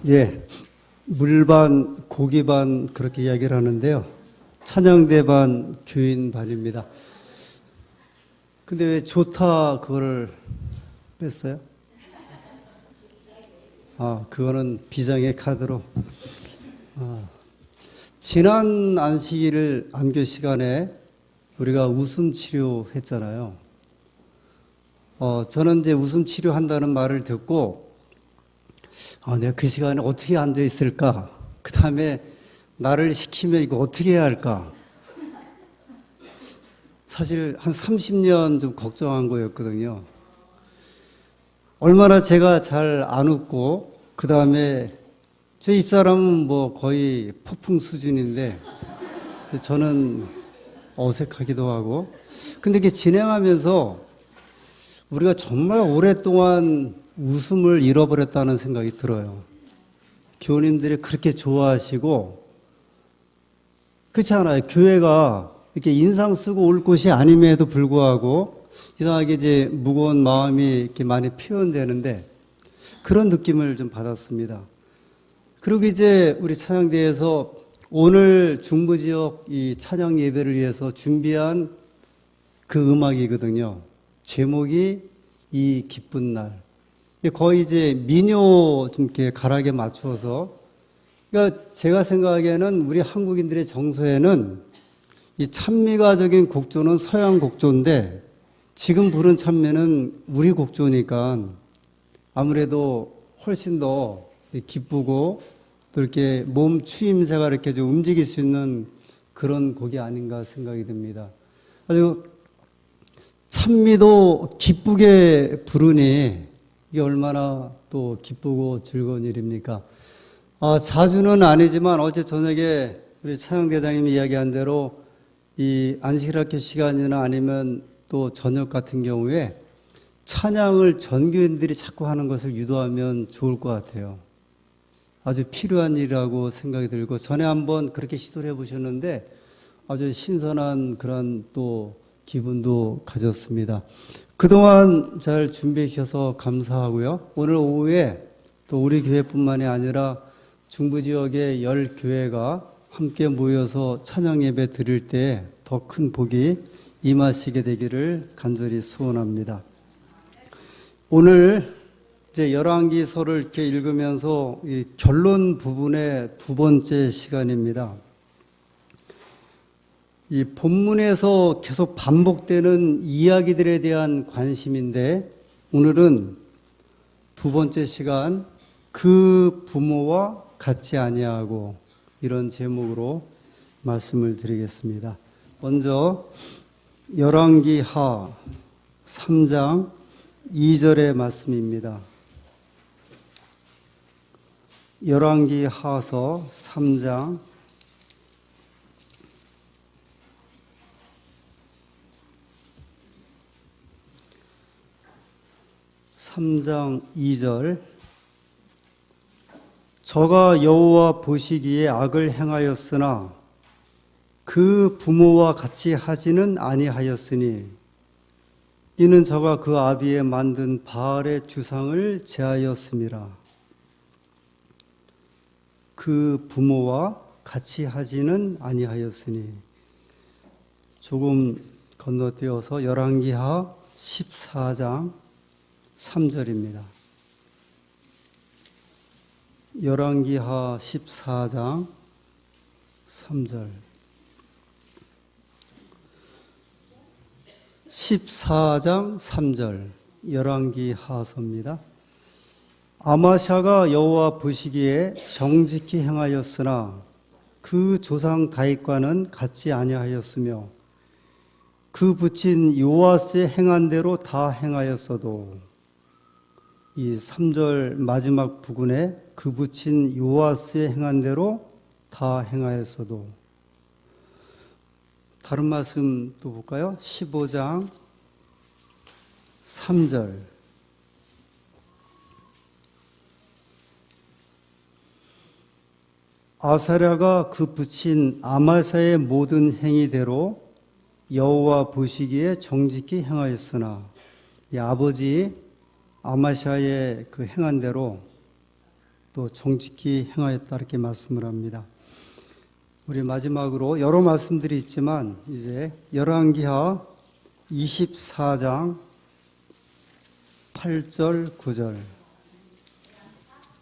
예, 물반, 고기반 그렇게 이야기를 하는데요. 찬양대반, 교인반입니다. 근데 왜 좋다 그거를 뺐어요? 그거는 비장의 카드로. 지난 안식일 안교 시간에 우리가 웃음 치료 했잖아요. 저는 이제 웃음 치료한다는 말을 듣고 내가 그 시간에 어떻게 앉아 있을까? 그 다음에 나를 시키면 이거 어떻게 해야 할까? 사실 한 30년 좀 걱정한 거였거든요. 얼마나 제가 잘 안 웃고, 그 다음에 제 입사람은 뭐 거의 폭풍 수준인데, 저는 어색하기도 하고. 근데 이게 진행하면서 우리가 정말 오랫동안 웃음을 잃어버렸다는 생각이 들어요. 교우님들이 그렇게 좋아하시고, 그렇지 않아요? 교회가 이렇게 인상 쓰고 올 곳이 아님에도 불구하고 이상하게 이제 무거운 마음이 이렇게 많이 표현되는데 그런 느낌을 좀 받았습니다. 그리고 이제 우리 찬양대에서 오늘 중부지역 이 찬양 예배를 위해서 준비한 그 음악이거든요. 제목이 이 기쁜 날. 거의 이제 민요 좀 이렇게 가락에 맞추어서, 그러니까 제가 생각하기에는 우리 한국인들의 정서에는 이 찬미가적인 곡조는 서양 곡조인데 지금 부른 찬미는 우리 곡조니까 아무래도 훨씬 더 기쁘고 또 이렇게 몸 추임새가 이렇게 좀 움직일 수 있는 그런 곡이 아닌가 생각이 듭니다. 아주 찬미도 기쁘게 부르니 이게 얼마나 또 기쁘고 즐거운 일입니까? 자주는 아니지만 어제 저녁에 우리 찬양대장님이 이야기한 대로 이 안식일학교 시간이나 아니면 또 저녁 같은 경우에 찬양을 전교인들이 자꾸 하는 것을 유도하면 좋을 것 같아요. 아주 필요한 일이라고 생각이 들고 전에 한번 그렇게 시도를 해보셨는데 아주 신선한 그런 또 기분도 가졌습니다. 그동안 잘 준비해 주셔서 감사하고요. 오늘 오후에 또 우리 교회뿐만이 아니라 중부지역의 10교회가 함께 모여서 찬양 예배 드릴 때 더 큰 복이 임하시게 되기를 간절히 소원합니다. 오늘 이제 열왕기서를 이렇게 읽으면서 이 결론 부분의 두 번째 시간입니다. 이 본문에서 계속 반복되는 이야기들에 대한 관심인데 오늘은 두 번째 시간 그 부모와 같지 아니하고 이런 제목으로 말씀을 드리겠습니다. 먼저 열왕기하 3장 2절의 말씀입니다. 열왕기하서 3장 2절 저가 여호와 보시기에 악을 행하였으나 그 부모와 같이 하지는 아니하였으니 이는 저가 그 아비에 만든 바알의 주상을 제하였음이라. 그 부모와 같이 하지는 아니하였으니. 조금 건너뛰어서 열왕기하 14장 3절입니다. 열왕기하 14장 3절. 14장 3절 열왕기하서입니다. 아마샤가 여호와 보시기에 정직히 행하였으나 그 조상 다윗과는 같지 아니하였으며 그 부친 요아스의 행한 대로 다 행하였어도, 이 3절 마지막 부분에 그 부친 요아스의 행한 대로 다 행하였어도. 다른 말씀 또 볼까요? 15장 3절. 아사랴가 그 부친 아마사의 모든 행위대로 여호와 보시기에 정직히 행하였으나, 이 아버지 아마샤의 그 행한 대로 또 정직히 행하였다 이렇게 말씀을 합니다. 우리 마지막으로 여러 말씀들이 있지만 이제 열왕기하 24장 8절 9절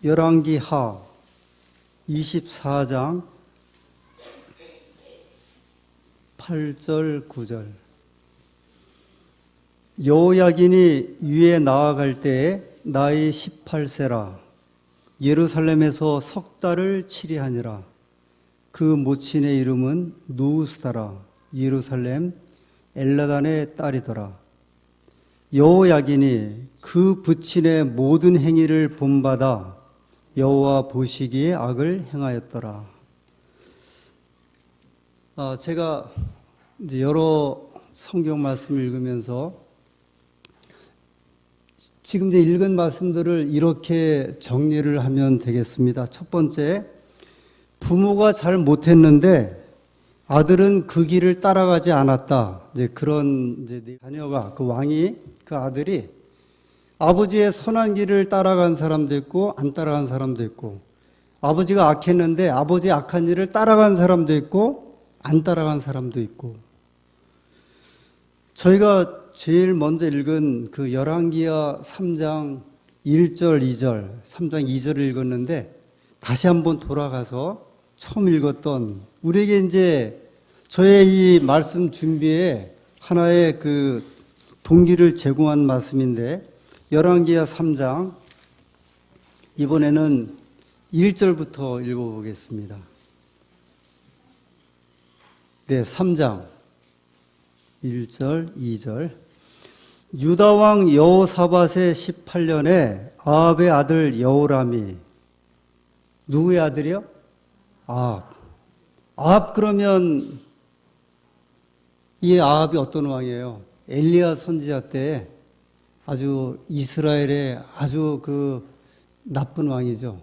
열왕기하 24장 8절 9절 여호야긴이 위에 나아갈 때에 나이 18세라 예루살렘에서 석 달을 치리하니라. 그 모친의 이름은 누우스다라. 예루살렘 엘라단의 딸이더라. 여호야긴이 그 부친의 모든 행위를 본받아 여호와 보시기에 악을 행하였더라. 제가 이제 여러 성경 말씀을 읽으면서 지금 이제 읽은 말씀들을 이렇게 정리를 하면 되겠습니다. 첫 번째, 부모가 잘 못했는데 아들은 그 길을 따라가지 않았다. 이제 그런 이제 자녀가 그 왕이 그 아들이 아버지의 선한 길을 따라간 사람도 있고 안 따라간 사람도 있고 아버지가 악했는데 아버지의 악한 일을 따라간 사람도 있고 안 따라간 사람도 있고 저희가 제일 먼저 읽은 그 열왕기하 3장 1절 2절 3장 2절을 읽었는데 다시 한번 돌아가서 처음 읽었던 우리에게 이제 저의 이 말씀 준비에 하나의 그 동기를 제공한 말씀인데 열왕기하 3장 이번에는 1절부터 읽어보겠습니다. 네, 3장 1절 2절 유다왕 여호사밧의 18년에 아합의 아들 여호람이 누구의 아들이요? 아합 그러면 이 아합이 어떤 왕이에요? 엘리야 선지자 때 아주 이스라엘의 아주 그 나쁜 왕이죠.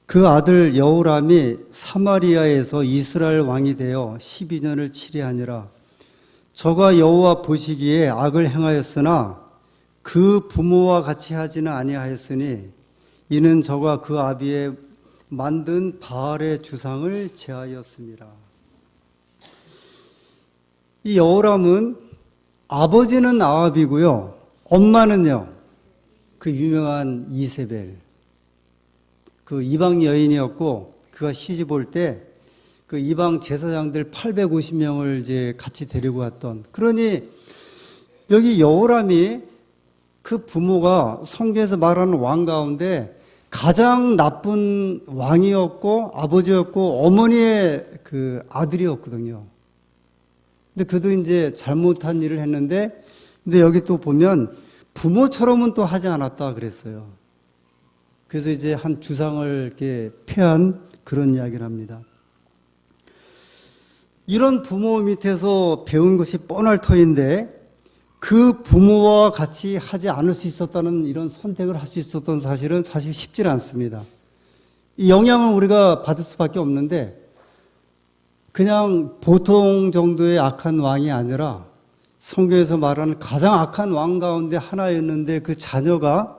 그 아들 여호람이 사마리아에서 이스라엘 왕이 되어 12년을 치리하니라. 저가 여호와 보시기에 악을 행하였으나 그 부모와 같이 하지는 아니하였으니 이는 저가 그 아비의 만든 바알의 주상을 제하였습니다. 이 여호람은 아버지는 아합이고요. 엄마는요. 그 유명한 이세벨. 그 이방 여인이었고 그가 시집 올 때 그 이방 제사장들 850명을 이제 같이 데리고 왔던 그러니 여기 여호람이 그 부모가 성경에서 말하는 왕 가운데 가장 나쁜 왕이었고 아버지였고 어머니의 그 아들이었거든요. 근데 그도 이제 잘못한 일을 했는데 근데 여기 또 보면 부모처럼은 또 하지 않았다 그랬어요. 그래서 이제 한 주상을 이렇게 폐한 그런 이야기를 합니다. 이런 부모 밑에서 배운 것이 뻔할 터인데 그 부모와 같이 하지 않을 수 있었다는 이런 선택을 할 수 있었던 사실은 사실 쉽지 않습니다. 이 영향을 우리가 받을 수밖에 없는데 그냥 보통 정도의 악한 왕이 아니라 성경에서 말하는 가장 악한 왕 가운데 하나였는데 그 자녀가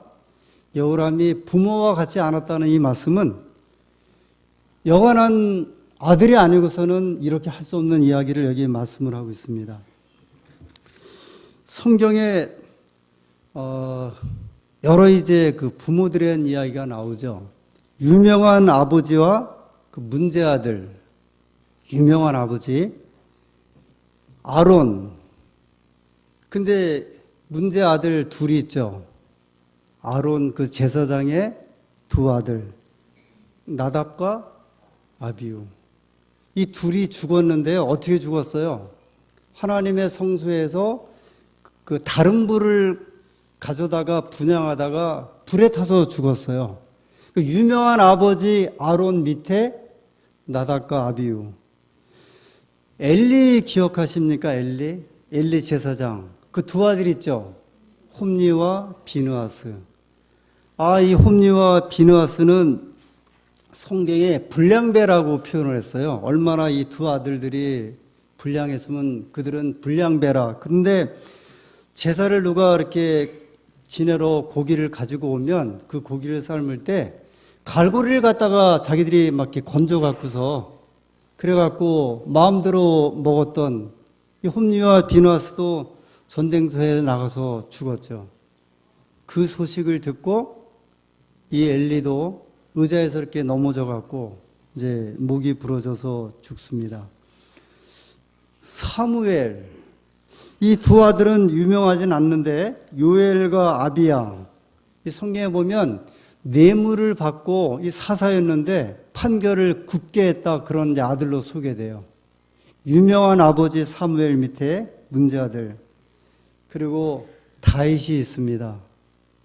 여호람이 부모와 같지 않았다는 이 말씀은 영원한 아들이 아니고서는 이렇게 할 수 없는 이야기를 여기에 말씀을 하고 있습니다. 성경에 여러 이제 그 부모들에 대한 이야기가 나오죠. 유명한 아버지와 그 문제 아들, 유명한 아버지 아론. 근데 문제 아들 둘이 있죠. 아론 그 제사장의 두 아들 나답과 아비우. 이 둘이 죽었는데요. 어떻게 죽었어요? 하나님의 성소에서 그 다른 불을 가져다가 분향하다가 불에 타서 죽었어요. 그 유명한 아버지 아론 밑에 나답과 아비우. 엘리 기억하십니까? 엘리 제사장. 그 두 아들 있죠. 홈리와 비느하스. 이 홈리와 비느하스는 성경에 불량배라고 표현을 했어요. 얼마나 이 두 아들들이 불량했으면 그들은 불량배라. 그런데 제사를 누가 이렇게 지내러 고기를 가지고 오면 그 고기를 삶을 때 갈고리를 갖다가 자기들이 막 이렇게 건져 갖고서 그래갖고 마음대로 먹었던 이 홈리와 비누아스도 전쟁터에 나가서 죽었죠. 그 소식을 듣고 이 엘리도 의자에서 이렇게 넘어져 갖고 이제 목이 부러져서 죽습니다. 사무엘, 이 두 아들은 유명하진 않는데 요엘과 아비야, 이 성경에 보면 뇌물을 받고 이 사사였는데 판결을 굽게 했다, 그런 이제 아들로 소개돼요. 유명한 아버지 사무엘 밑에 문제아들. 그리고 다윗이 있습니다.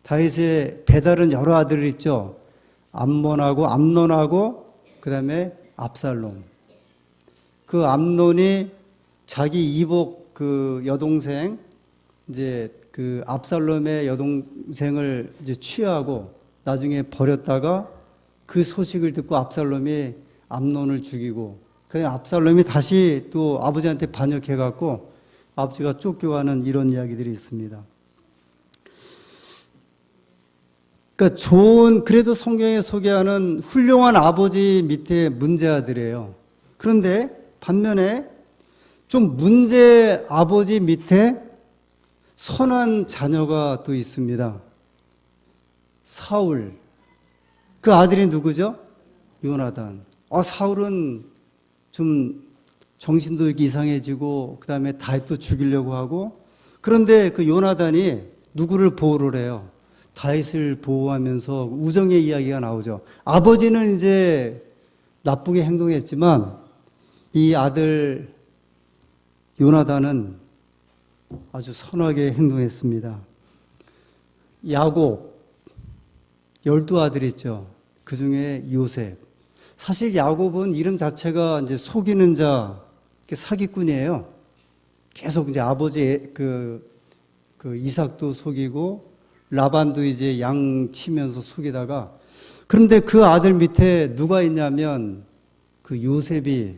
다윗의 배다른 여러 아들이 있죠. 암논하고 그 다음에 압살롬. 그 암논이 자기 이복 그 여동생, 이제 그 압살롬의 여동생을 이제 취하고 나중에 버렸다가 그 소식을 듣고 압살롬이 암논을 죽이고, 그 압살롬이 다시 또 아버지한테 반역해갖고 아버지가 쫓겨가는 이런 이야기들이 있습니다. 그러니까 그래도 성경에 소개하는 훌륭한 아버지 밑에 문제아들이에요. 그런데 반면에 좀 문제 아버지 밑에 선한 자녀가 또 있습니다. 사울. 그 아들이 누구죠? 요나단. 사울은 좀 정신도 이렇게 이상해지고 그 다음에 다윗도 죽이려고 하고, 그런데 그 요나단이 누구를 보호를 해요? 다윗을 보호하면서 우정의 이야기가 나오죠. 아버지는 이제 나쁘게 행동했지만 이 아들 요나단은 아주 선하게 행동했습니다. 야곱 12아들이 있죠. 그 중에 요셉. 사실 야곱은 이름 자체가 이제 속이는 자, 사기꾼이에요. 계속 이제 아버지 그 이삭도 속이고 라반도 이제 양 치면서 속이다가, 그런데 그 아들 밑에 누가 있냐면 그 요셉이,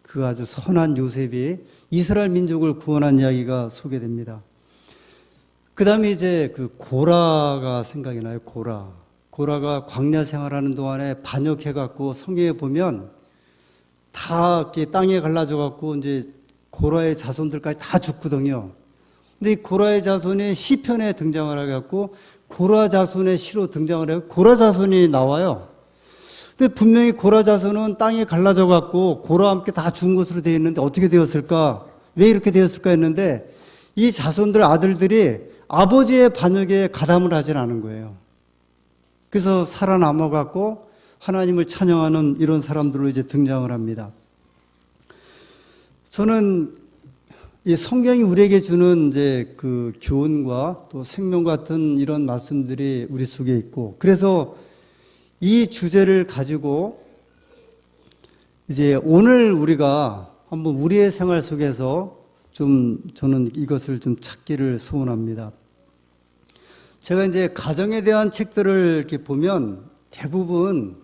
그 아주 선한 요셉이 이스라엘 민족을 구원한 이야기가 소개됩니다. 그 다음에 이제 그 고라가 생각이 나요. 고라가 광야 생활하는 동안에 반역해갖고 성경에 보면 다 이렇게 땅에 갈라져갖고 이제 고라의 자손들까지 다 죽거든요. 근데 이 고라의 자손이 시편에 등장을 해갖고 고라 자손의 시로 등장을 해서 고라 자손이 나와요. 근데 분명히 고라 자손은 땅에 갈라져갖고 고라와 함께 다 죽은 것으로 되어 있는데 어떻게 되었을까? 왜 이렇게 되었을까 했는데 이 자손들 아들들이 아버지의 반역에 가담을 하질 않은 거예요. 그래서 살아남아갖고 하나님을 찬양하는 이런 사람들로 이제 등장을 합니다. 저는 이 성경이 우리에게 주는 이제 그 교훈과 또 생명 같은 이런 말씀들이 우리 속에 있고, 그래서 이 주제를 가지고 이제 오늘 우리가 한번 우리의 생활 속에서 좀 저는 이것을 좀 찾기를 소원합니다. 제가 이제 가정에 대한 책들을 이렇게 보면 대부분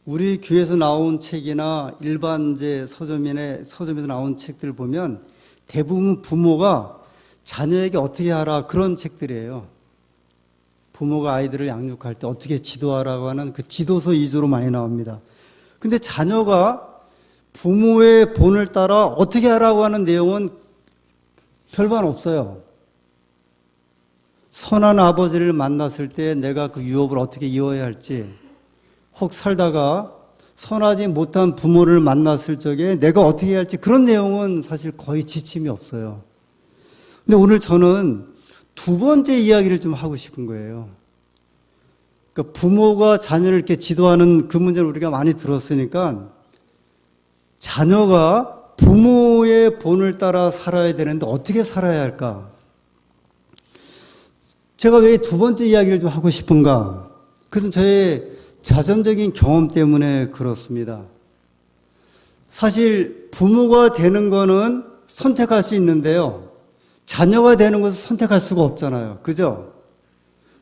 우리 교회에서 나온 책이나 일반 이제 서점에서 나온 책들을 보면 대부분 부모가 자녀에게 어떻게 하라 그런 책들이에요. 부모가 아이들을 양육할 때 어떻게 지도하라고 하는 그 지도서 위주로 많이 나옵니다. 근데 자녀가 부모의 본을 따라 어떻게 하라고 하는 내용은 별반 없어요. 선한 아버지를 만났을 때 내가 그 유업을 어떻게 이어야 할지, 혹 살다가 선하지 못한 부모를 만났을 적에 내가 어떻게 해야 할지, 그런 내용은 사실 거의 지침이 없어요. 근데 오늘 저는 두 번째 이야기를 좀 하고 싶은 거예요. 그러니까 부모가 자녀를 이렇게 지도하는 그 문제를 우리가 많이 들었으니까 자녀가 부모의 본을 따라 살아야 되는데 어떻게 살아야 할까? 제가 왜 두 번째 이야기를 좀 하고 싶은가? 그것은 저의 자전적인 경험 때문에 그렇습니다. 사실 부모가 되는 거는 선택할 수 있는데요, 자녀가 되는 것은 선택할 수가 없잖아요. 그죠?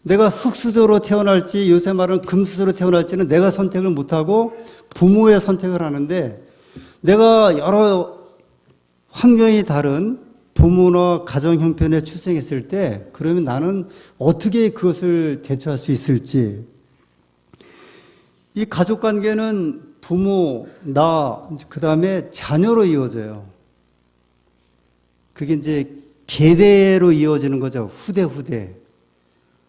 내가 흙수저로 태어날지 요새 말은 금수저로 태어날지는 내가 선택을 못하고 부모의 선택을 하는데, 내가 여러 환경이 다른 부모나 가정 형편에 출생했을 때 그러면 나는 어떻게 그것을 대처할 수 있을지, 이 가족 관계는 부모, 나, 그 다음에 자녀로 이어져요. 그게 이제 계대로 이어지는 거죠. 후대.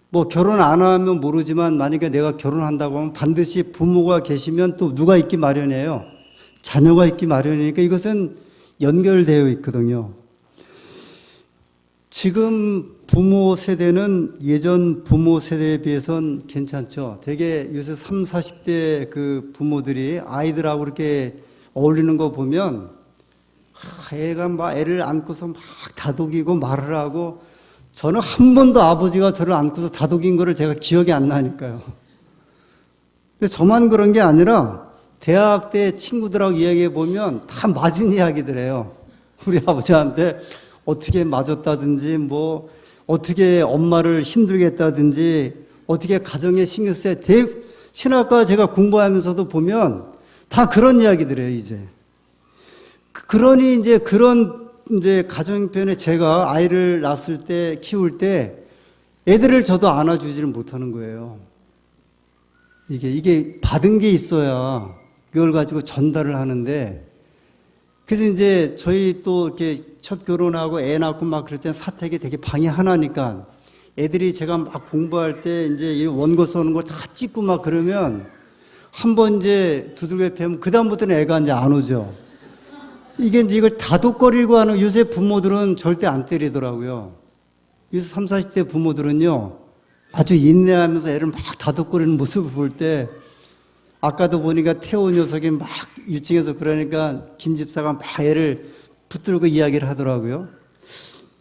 뭐 결혼 안 하면 모르지만 만약에 내가 결혼한다고 하면 반드시 부모가 계시면 또 누가 있기 마련이에요. 자녀가 있기 마련이니까 이것은 연결되어 있거든요. 지금 부모 세대는 예전 부모 세대에 비해서는 괜찮죠. 되게 요새 30, 40대 그 부모들이 아이들하고 이렇게 어울리는 거 보면 애가 막 애를 안고서 막 다독이고 말을 하고, 저는 한 번도 아버지가 저를 안고서 다독인 거를 제가 기억이 안 나니까요. 근데 저만 그런 게 아니라 대학 때 친구들하고 이야기해 보면 다 맞은 이야기들 해요. 우리 아버지한테 어떻게 맞았다든지, 뭐 어떻게 엄마를 힘들게 했다든지, 어떻게 가정에 신경 써야 돼. 신학과 제가 공부하면서도 보면 다 그런 이야기들 해요, 이제. 그러니 이제 그런 이제 가정편에 제가 아이를 낳았을 때, 키울 때 애들을 저도 안아주지를 못하는 거예요. 이게 받은 게 있어야 그걸 가지고 전달을 하는데, 그래서 이제 저희 또 이렇게 첫 결혼하고 애 낳고 막 그럴 땐 사택이 되게 방이 하나니까 애들이 제가 막 공부할 때 이제 이 원고 써는 걸 다 찍고 막 그러면 한번 이제 두들겨 패면 그다음부터는 애가 이제 안 오죠. 이게 이제 이걸 다독거리고 하는, 요새 부모들은 절대 안 때리더라고요. 요새 30, 40대 부모들은요, 아주 인내하면서 애를 막 다독거리는 모습을 볼 때, 아까도 보니까 태호 녀석이 막 1층에서 그러니까 김 집사가 막 애를 붙들고 이야기를 하더라고요.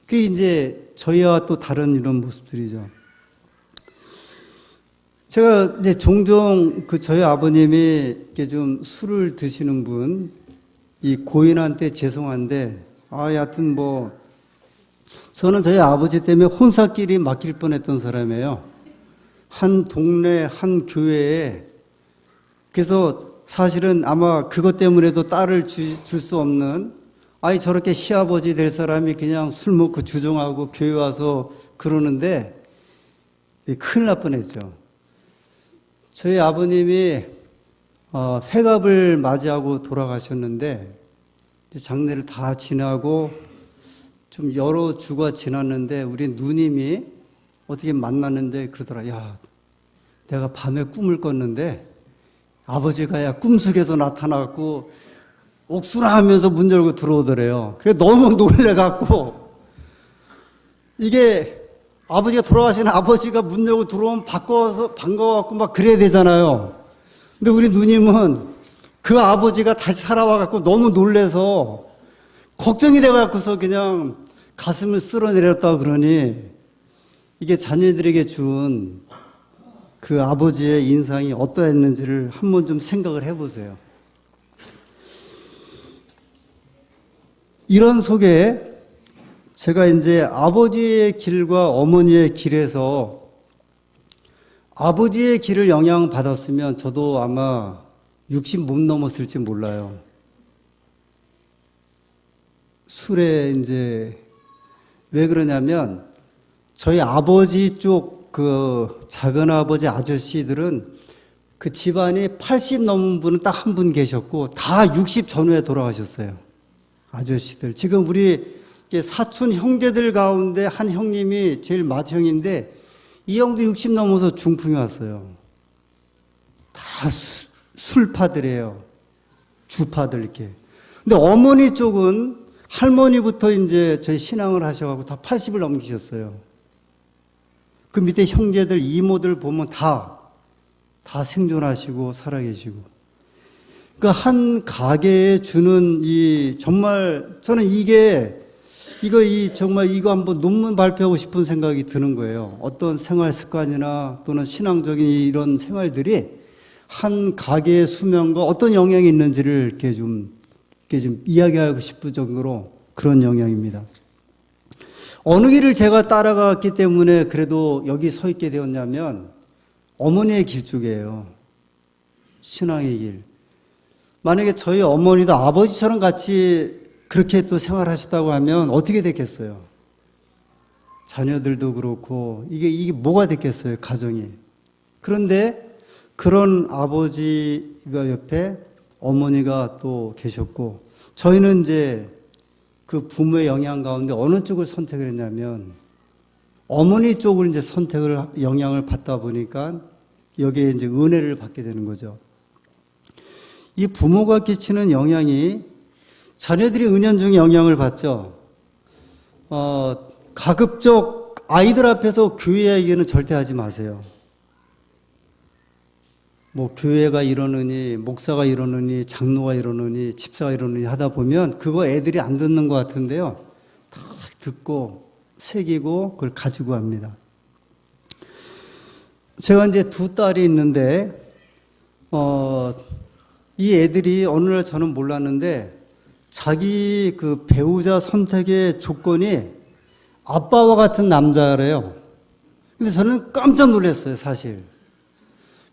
그게 이제 저희와 또 다른 이런 모습들이죠. 제가 이제 종종 저희 아버님이 이렇게 좀 술을 드시는 분, 이 고인한테 죄송한데, 여하튼 뭐, 저는 저희 아버지 때문에 혼사길이 막힐 뻔했던 사람이에요. 한 동네, 한 교회에. 그래서 사실은 아마 그것 때문에도 딸을 줄 수 없는, 저렇게 시아버지 될 사람이 그냥 술 먹고 주정하고 교회 와서 그러는데, 큰일 날 뻔했죠. 저희 아버님이 회갑을 맞이하고 돌아가셨는데, 장례를 다 지나고 좀 여러 주가 지났는데 우리 누님이 어떻게 만났는데 그러더라. 야, 내가 밤에 꿈을 꿨는데 아버지가 꿈속에서 나타나갖고 옥수라 하면서 문 열고 들어오더래요. 그래 너무 놀래갖고, 이게 아버지가 돌아가신 아버지가 문 열고 들어오면 반가워갖고 막 그래야 되잖아요. 근데 우리 누님은 그 아버지가 다시 살아와갖고 너무 놀래서 걱정이 돼갖고서 그냥 가슴을 쓸어내렸다 그러니, 이게 자녀들에게 준 그 아버지의 인상이 어떠했는지를 한번 좀 생각을 해보세요. 이런 속에 제가 이제 아버지의 길과 어머니의 길에서 아버지의 길을 영향받았으면 저도 아마 60 못 넘었을지 몰라요. 술에 이제 왜 그러냐면 저희 아버지 쪽 그 작은 아버지 아저씨들은 그 집안이 80 넘은 분은 딱 한 분 계셨고 다 60 전후에 돌아가셨어요. 아저씨들. 지금 우리 사촌 형제들 가운데 한 형님이 제일 맏형인데 이 형도 60 넘어서 중풍이 왔어요. 다 술파들이에요. 주파들 이렇게. 근데 어머니 쪽은 할머니부터 이제 저희 신앙을 하셔가지고 다 80을 넘기셨어요. 그 밑에 형제들, 이모들 보면 다 생존하시고 살아계시고. 그 한 가게에 주는 정말 저는 정말 이거 한번 논문 발표하고 싶은 생각이 드는 거예요. 어떤 생활 습관이나 또는 신앙적인 이런 생활들이 한 가게의 수명과 어떤 영향이 있는지를 이렇게 좀 이야기하고 싶을 정도로 그런 영향입니다. 어느 길을 제가 따라갔기 때문에 그래도 여기 서 있게 되었냐면 어머니의 길 쪽이에요. 신앙의 길. 만약에 저희 어머니도 아버지처럼 같이 그렇게 또 생활하셨다고 하면 어떻게 됐겠어요? 자녀들도 그렇고 이게 뭐가 됐겠어요, 가정이. 그런데 그런 아버지가 옆에 어머니가 또 계셨고, 저희는 이제 그 부모의 영향 가운데 어느 쪽을 선택을 했냐면 어머니 쪽을 이제 영향을 받다 보니까 여기에 이제 은혜를 받게 되는 거죠. 이 부모가 끼치는 영향이 자녀들이 은연중에 영향을 받죠. 가급적 아이들 앞에서 교회 얘기는 절대 하지 마세요. 뭐 교회가 이러느니 목사가 이러느니 장로가 이러느니 집사가 이러느니 하다 보면 그거 애들이 안 듣는 것 같은데요. 다 듣고 새기고 그걸 가지고 갑니다. 제가 이제 두 딸이 있는데 이 애들이 어느 날 저는 몰랐는데 자기 그 배우자 선택의 조건이 아빠와 같은 남자래요. 근데 저는 깜짝 놀랐어요, 사실.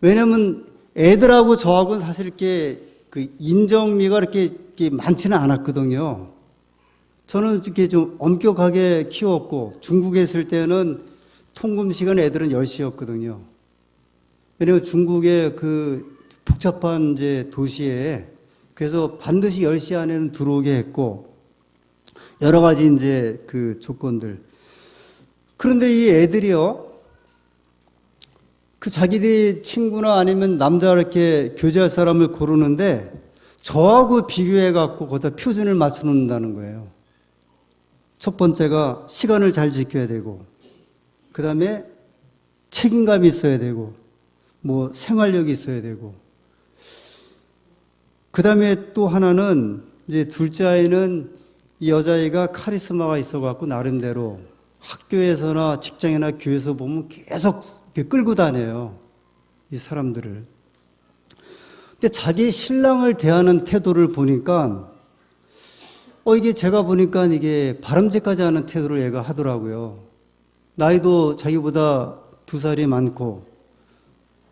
왜냐면 애들하고 저하고는 사실 이렇게 그 인정미가 이렇게 많지는 않았거든요. 저는 이렇게 좀 엄격하게 키웠고, 중국에 있을 때는 통금 시간 애들은 10시였거든요. 왜냐면 중국의 그 복잡한 이제 도시에 그래서 반드시 10시 안에는 들어오게 했고, 여러 가지 이제 그 조건들. 그런데 이 애들이요, 그 자기들 친구나 아니면 남자 이렇게 교제할 사람을 고르는데 저하고 비교해갖고 거기다 표준을 맞춰 놓는다는 거예요. 첫 번째가 시간을 잘 지켜야 되고, 그 다음에 책임감이 있어야 되고, 뭐 생활력이 있어야 되고, 그 다음에 또 하나는 이제 둘째 아이는 이 여자아이가 카리스마가 있어갖고 나름대로 학교에서나 직장이나 교회에서 보면 계속 이렇게 끌고 다녀요. 이 사람들을. 근데 자기 신랑을 대하는 태도를 보니까 이게 제가 보니까 이게 바람직하지 않은 태도를 얘가 하더라고요. 나이도 자기보다 2살이 많고,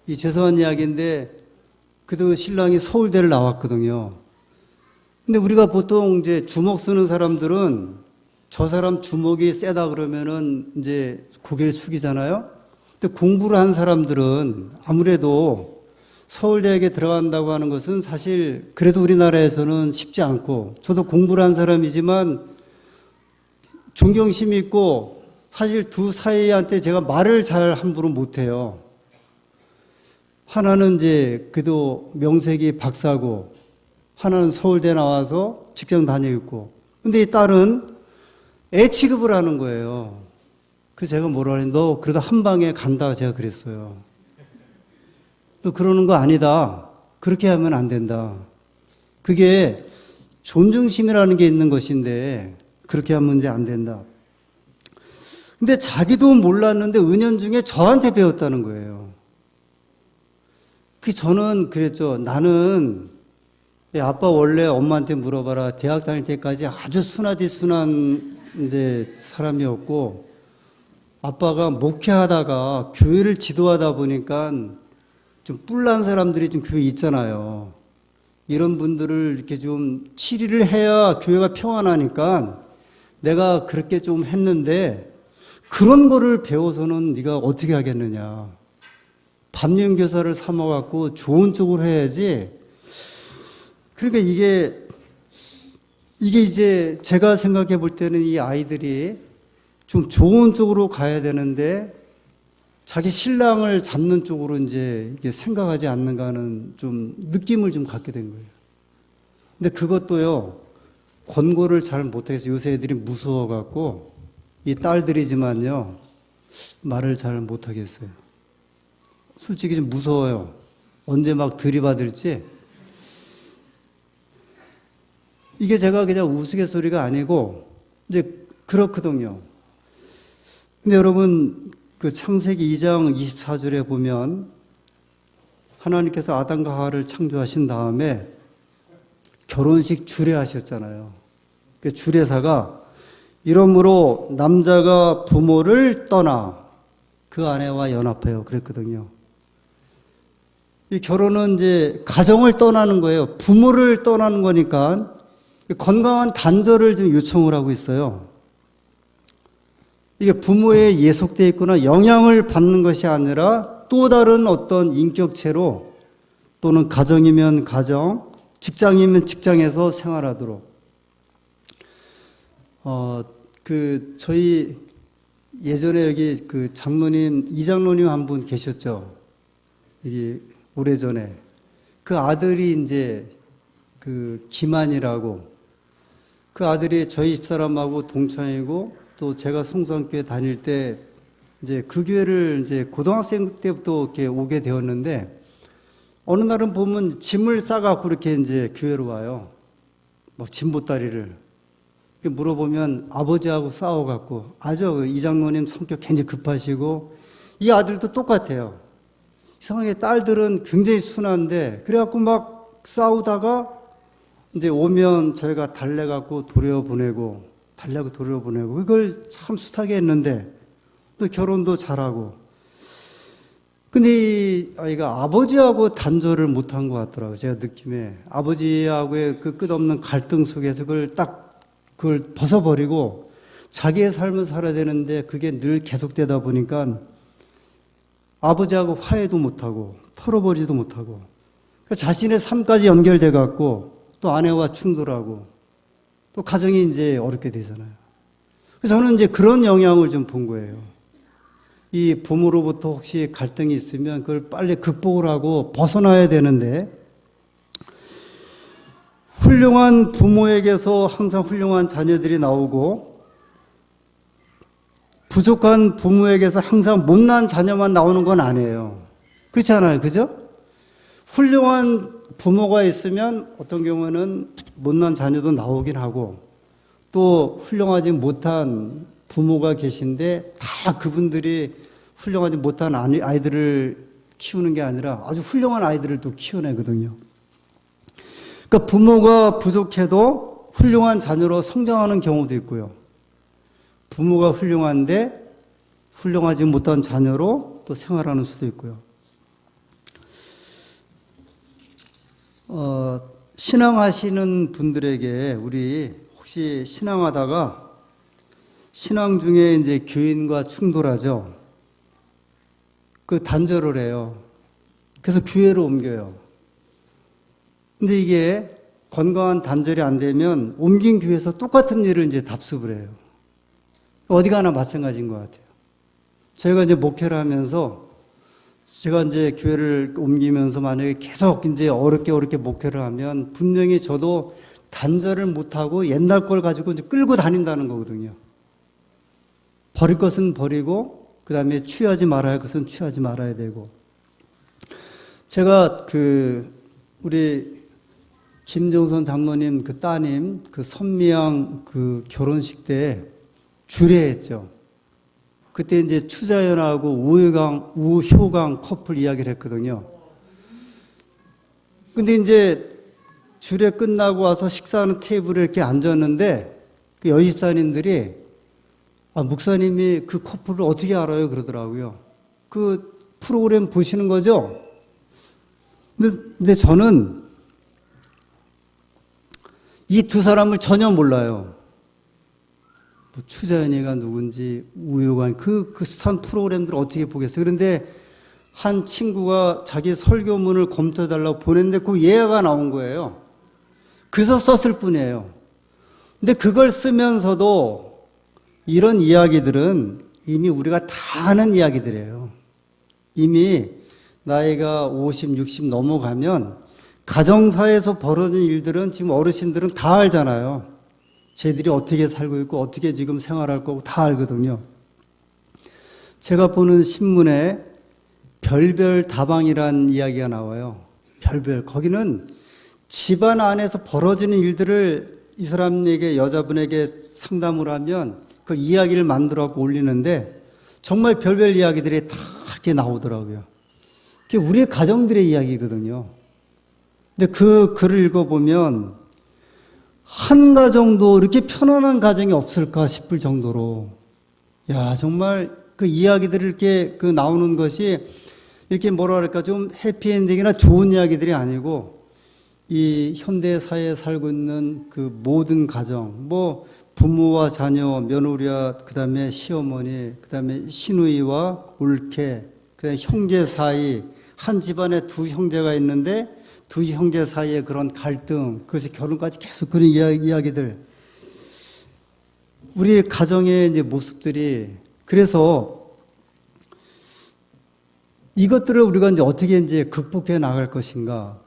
이 죄송한 이야기인데 그래도 신랑이 서울대를 나왔거든요. 근데 우리가 보통 이제 주먹 쓰는 사람들은 저 사람 주먹이 세다 그러면은 이제 고개를 숙이잖아요. 근데 공부를 한 사람들은 아무래도 서울대학에 들어간다고 하는 것은 사실 그래도 우리나라에서는 쉽지 않고, 저도 공부를 한 사람이지만 존경심이 있고, 사실 두 사이한테 제가 말을 잘 함부로 못해요. 하나는 이제 그래도 명색이 박사고, 하나는 서울대 나와서 직장 다니고 있고, 근데 이 딸은 애 취급을 하는 거예요. 그래서 제가 뭐라 그랬는데, 너 그래도 한 방에 간다 제가 그랬어요. 너 그러는 거 아니다. 그렇게 하면 안 된다. 그게 존중심이라는 게 있는 것인데 그렇게 하면 이제 안 된다. 근데 자기도 몰랐는데 은연중에 저한테 배웠다는 거예요. 그 저는 그랬죠. 나는 아빠 원래 엄마한테 물어봐라. 대학 다닐 때까지 아주 순하디 순한 이제 사람이었고, 아빠가 목회하다가 교회를 지도하다 보니까 좀 뿔난 사람들이 좀 교회 있잖아요. 이런 분들을 이렇게 좀 치리를 해야 교회가 평안하니까 내가 그렇게 좀 했는데, 그런 거를 배워서는 네가 어떻게 하겠느냐. 반면교사를 삼아갖고 좋은 쪽으로 해야지. 그러니까 이게 이제 제가 생각해 볼 때는 이 아이들이 좀 좋은 쪽으로 가야 되는데 자기 신랑을 잡는 쪽으로 이제 이게 생각하지 않는가 하는 좀 느낌을 좀 갖게 된 거예요. 근데 그것도요, 권고를 잘 못해서 요새 애들이 무서워갖고, 이 딸들이지만요, 말을 잘 못하겠어요. 솔직히 좀 무서워요. 언제 막 들이받을지. 이게 제가 그냥 우스갯소리가 아니고 이제 그렇거든요. 근데 여러분, 그 창세기 2장 24절에 보면 하나님께서 아담과 하와를 창조하신 다음에 결혼식 주례하셨잖아요. 그 주례사가 이러므로 남자가 부모를 떠나 그 아내와 연합해요. 그랬거든요. 이 결혼은 이제 가정을 떠나는 거예요. 부모를 떠나는 거니까 건강한 단절을 좀 요청을 하고 있어요. 이게 부모에 예속되어 있거나 영향을 받는 것이 아니라 또 다른 어떤 인격체로 또는 가정이면 가정, 직장이면 직장에서 생활하도록. 저희 예전에 여기 그 장로님, 이장로님 한 분 계셨죠? 여기 오래전에. 그 아들이 이제 그 김한이라고, 그 아들이 저희 집사람하고 동창이고, 또 제가 성수학교에 다닐 때 이제 그 교회를 이제 고등학생 때부터 이렇게 오게 되었는데, 어느 날은 보면 짐을 싸갖고 이렇게 이제 교회로 와요. 막 짐보따리를. 물어보면 아버지하고 싸워갖고, 아주 이 장로님 성격 굉장히 급하시고, 이 아들도 똑같아요. 이상하게 딸들은 굉장히 순한데, 그래갖고 막 싸우다가 이제 오면 저희가 달래갖고 돌려보내고, 그걸 참 숱하게 했는데, 또 결혼도 잘하고. 근데 이 아이가 아버지하고 단절을 못한 것 같더라고요. 제가 느낌에. 아버지하고의 그 끝없는 갈등 속에서 그걸 벗어버리고 자기의 삶을 살아야 되는데 그게 늘 계속되다 보니까 아버지하고 화해도 못하고 털어버리지도 못하고 그러니까 자신의 삶까지 연결돼 갖고 또 아내와 충돌하고 또 가정이 이제 어렵게 되잖아요. 그래서 저는 이제 그런 영향을 좀 본 거예요. 이 부모로부터 혹시 갈등이 있으면 그걸 빨리 극복을 하고 벗어나야 되는데 훌륭한 부모에게서 항상 훌륭한 자녀들이 나오고 부족한 부모에게서 항상 못난 자녀만 나오는 건 아니에요. 그렇지 않아요? 그죠? 훌륭한 부모가 있으면 어떤 경우는 못난 자녀도 나오긴 하고 또 훌륭하지 못한 부모가 계신데 다 그분들이 훌륭하지 못한 아이들을 키우는 게 아니라 아주 훌륭한 아이들을 또 키워내거든요. 그러니까 부모가 부족해도 훌륭한 자녀로 성장하는 경우도 있고요. 부모가 훌륭한데 훌륭하지 못한 자녀로 또 생활하는 수도 있고요. 신앙하시는 분들에게 우리 혹시 신앙하다가 신앙 중에 이제 교인과 충돌하죠. 그 단절을 해요. 그래서 교회로 옮겨요. 근데 이게 건강한 단절이 안 되면 옮긴 교회에서 똑같은 일을 이제 답습을 해요. 어디 가나 마찬가지인 것 같아요. 저희가 이제 목회를 하면서 제가 이제 교회를 옮기면서 만약에 계속 이제 어렵게 목회를 하면 분명히 저도 단절을 못하고 옛날 걸 가지고 이제 끌고 다닌다는 거거든요. 버릴 것은 버리고, 그 다음에 취하지 말아야 할 것은 취하지 말아야 되고. 제가 우리 김정선 장로님 그 따님, 그 선미양 그 결혼식 때 주례했죠. 그때 이제 추자연하고 우효강 커플 이야기를 했거든요. 근데 이제 주례 끝나고 와서 식사하는 테이블에 이렇게 앉았는데 그 여집사님들이 목사님이 그 커플을 어떻게 알아요? 그러더라고요. 그 프로그램 보시는 거죠? 근데 저는 이 두 사람을 전혀 몰라요. 추자연이가 누군지, 우효관, 그 스탄 프로그램들을 어떻게 보겠어요? 그런데 한 친구가 자기 설교문을 검토해달라고 보냈는데 그 예화가 나온 거예요. 그래서 썼을 뿐이에요. 근데 그걸 쓰면서도 이런 이야기들은 이미 우리가 다 아는 이야기들이에요. 이미 나이가 50, 60 넘어가면 가정사에서 벌어진 일들은 지금 어르신들은 다 알잖아요. 쟤들이 어떻게 살고 있고 어떻게 지금 생활할 거고 다 알거든요. 제가 보는 신문에 별별 다방이란 이야기가 나와요. 별별. 거기는 집안 안에서 벌어지는 일들을 이 사람에게, 여자분에게 상담을 하면 그 이야기를 만들어 갖고 올리는데 정말 별별 이야기들이 다 이렇게 나오더라고요. 그게 우리의 가정들의 이야기거든요. 근데 그 글을 읽어보면 한 가정도 이렇게 편안한 가정이 없을까 싶을 정도로, 야, 정말 그 이야기들을 이렇게 나오는 것이 이렇게 뭐랄까 좀 해피엔딩이나 좋은 이야기들이 아니고 이 현대 사회에 살고 있는 그 모든 가정, 뭐 부모와 자녀, 며느리와 그 다음에 시어머니, 그 다음에 시누이와 올케, 그냥 형제 사이, 한 집안에 두 형제가 있는데 두 형제 사이에 그런 갈등, 그것이 결혼까지 계속 그런 이야기들. 우리 가정의 이제 모습들이, 그래서 이것들을 우리가 이제 어떻게 이제 극복해 나갈 것인가.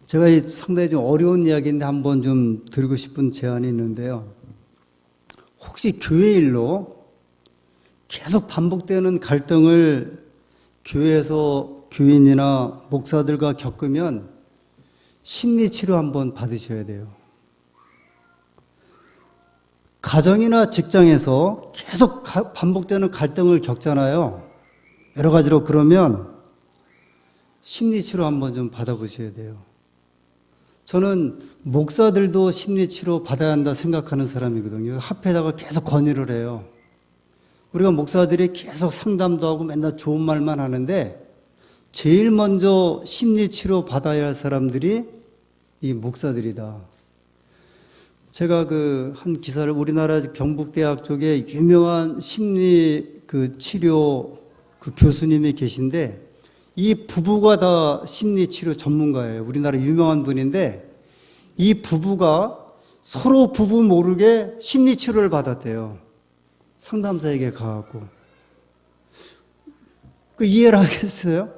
제가 상당히 좀 어려운 이야기인데 한번 좀 드리고 싶은 제안이 있는데요. 혹시 교회 일로 계속 반복되는 갈등을 교회에서 교인이나 목사들과 겪으면 심리치료 한번 받으셔야 돼요. 가정이나 직장에서 계속 반복되는 갈등을 겪잖아요. 여러 가지로. 그러면 심리치료 한번 좀 받아보셔야 돼요. 저는 목사들도 심리치료 받아야 한다 생각하는 사람이거든요. 합회다가 계속 건의를 해요. 우리가 목사들이 계속 상담도 하고 맨날 좋은 말만 하는데 제일 먼저 심리치료 받아야 할 사람들이 이 목사들이다. 제가 한 기사를, 우리나라 경북대학 쪽에 유명한 심리 치료 교수님이 계신데 이 부부가 다 심리치료 전문가예요. 우리나라 유명한 분인데 이 부부가 서로 부부 모르게 심리치료를 받았대요. 상담사에게 가갖고. 이해를 하겠어요?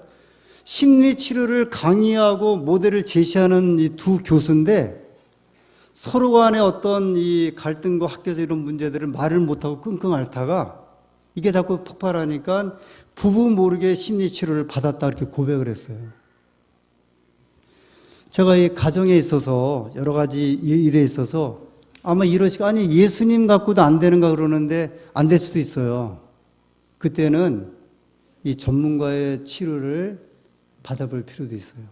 심리치료를 강의하고 모델을 제시하는 이 두 교수인데 서로 간에 어떤 이 갈등과 학교에서 이런 문제들을 말을 못하고 끙끙 앓다가 이게 자꾸 폭발하니까 부부 모르게 심리치료를 받았다 이렇게 고백을 했어요. 제가 이 가정에 있어서 여러 가지 일에 있어서 아마 이러시고, 아니 예수님 갖고도 안 되는가 그러는데 안 될 수도 있어요. 그때는 이 전문가의 치료를 받아볼 필요도 있어요.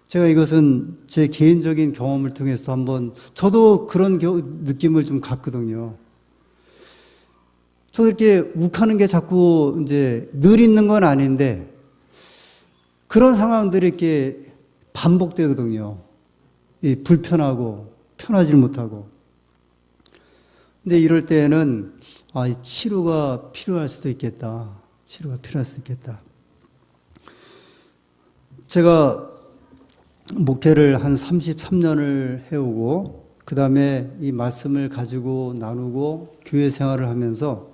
제가 이것은 제 개인적인 경험을 통해서 한번, 저도 그런 느낌을 좀 갖거든요. 저도 이렇게 욱하는 게 자꾸 이제 늘 있는 건 아닌데 그런 상황들이 이렇게 반복되거든요. 불편하고 편하지 못하고. 근데 이럴 때에는 이 치료가 필요할 수도 있겠다. 치료가 필요할 수도 있겠다. 제가 목회를 한 33년을 해오고 그 다음에 이 말씀을 가지고 나누고 교회 생활을 하면서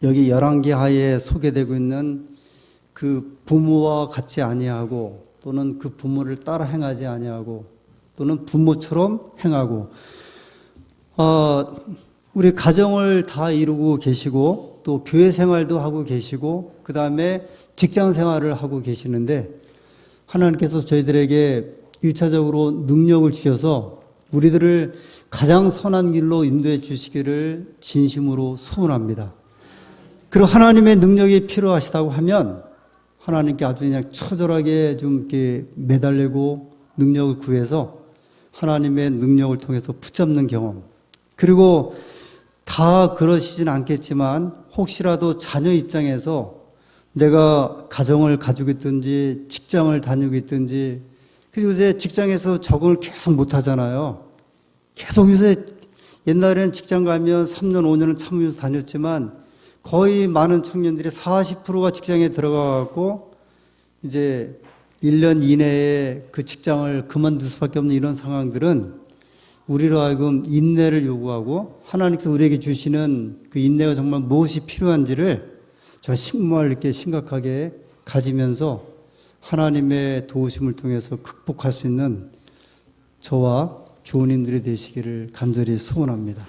여기 열왕기 하에 소개되고 있는 그 부모와 같이 아니하고 또는 그 부모를 따라 행하지 아니하고 또는 부모처럼 행하고 우리 가정을 다 이루고 계시고 또 교회 생활도 하고 계시고 그 다음에 직장 생활을 하고 계시는데 하나님께서 저희들에게 1차적으로 능력을 주셔서 우리들을 가장 선한 길로 인도해 주시기를 진심으로 소원합니다. 그리고 하나님의 능력이 필요하시다고 하면 하나님께 아주 그냥 처절하게 좀 이렇게 매달리고 능력을 구해서 하나님의 능력을 통해서 붙잡는 경험. 그리고 다 그러시진 않겠지만 혹시라도 자녀 입장에서 내가 가정을 가지고 있든지 직장을 다니고 있든지, 그리고 요새 직장에서 적응을 계속 못 하잖아요. 계속 요새 옛날에는 직장 가면 3년, 5년은 참으면서 다녔지만 거의 많은 청년들이 40%가 직장에 들어가고 이제 1년 이내에 그 직장을 그만둘 수밖에 없는 이런 상황들은 우리로 하여금 인내를 요구하고 하나님께서 우리에게 주시는 그 인내가 정말 무엇이 필요한지를 정말 이렇게 심각하게 가지면서 하나님의 도우심을 통해서 극복할 수 있는 저와 교우님들이 되시기를 간절히 소원합니다.